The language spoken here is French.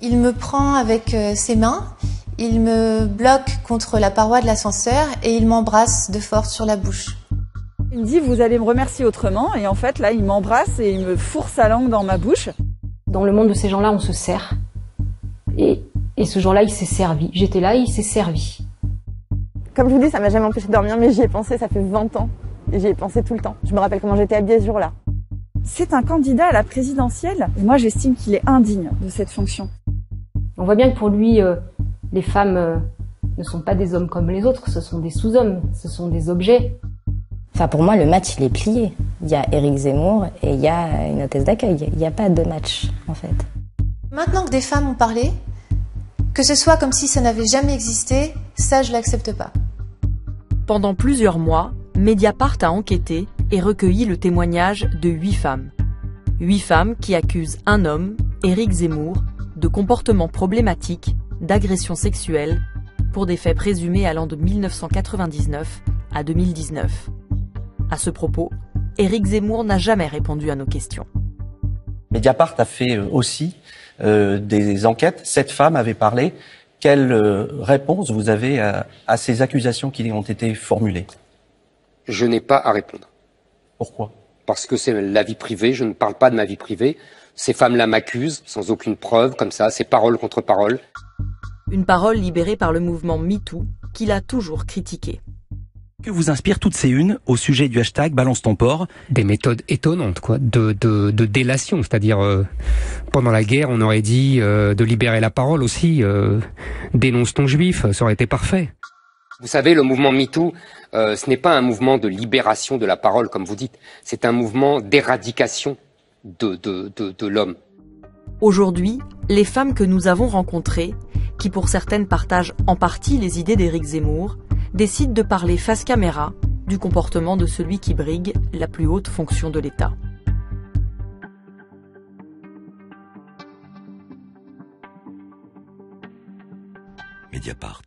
Il me prend avec ses mains, il me bloque contre la paroi de l'ascenseur et il m'embrasse de force sur la bouche. Il me dit « vous allez me remercier autrement » et en fait là il m'embrasse et il me fourre sa langue dans ma bouche. Dans le monde de ces gens-là, on se sert. Et ce jour-là, il s'est servi. J'étais là et il s'est servi. Comme je vous dis, ça m'a jamais empêché de dormir, mais j'y ai pensé, ça fait 20 ans. Et j'y ai pensé tout le temps. Je me rappelle comment j'étais habillée ce jour-là. C'est un candidat à la présidentielle et moi j'estime qu'il est indigne de cette fonction. On voit bien que pour lui, les femmes ne sont pas des hommes comme les autres, ce sont des sous-hommes, ce sont des objets. Enfin, pour moi, le match, il est plié. Il y a Éric Zemmour et il y a une hôtesse d'accueil. Il n'y a pas de match, en fait. Maintenant que des femmes ont parlé, que ce soit comme si ça n'avait jamais existé, ça je l'accepte pas. Pendant plusieurs mois, Mediapart a enquêté et recueilli le témoignage de 8 femmes. 8 femmes qui accusent un homme, Éric Zemmour, de comportements problématiques, d'agressions sexuelles, pour des faits présumés allant de 1999 à 2019. À ce propos, Éric Zemmour n'a jamais répondu à nos questions. Mediapart a fait aussi des enquêtes. 7 femmes avaient parlé. Quelle réponse vous avez à ces accusations qui ont été formulées? Je n'ai pas à répondre. Pourquoi? Parce que c'est la vie privée, je ne parle pas de ma vie privée. Ces femmes-là m'accusent, sans aucune preuve, comme ça, c'est parole contre parole. Une parole libérée par le mouvement MeToo, qu'il a toujours critiqué. Que vous inspirent toutes ces unes au sujet du hashtag Balance ton porc? Des méthodes étonnantes, quoi, de délation, c'est-à-dire pendant la guerre, on aurait dit de libérer la parole aussi. Dénonce ton juif, ça aurait été parfait. Vous savez, le mouvement MeToo, ce n'est pas un mouvement de libération de la parole, comme vous dites. C'est un mouvement d'éradication de l'homme. Aujourd'hui, les femmes que nous avons rencontrées, qui pour certaines partagent en partie les idées d'Éric Zemmour, décident de parler face caméra du comportement de celui qui brigue la plus haute fonction de l'État. Mediapart.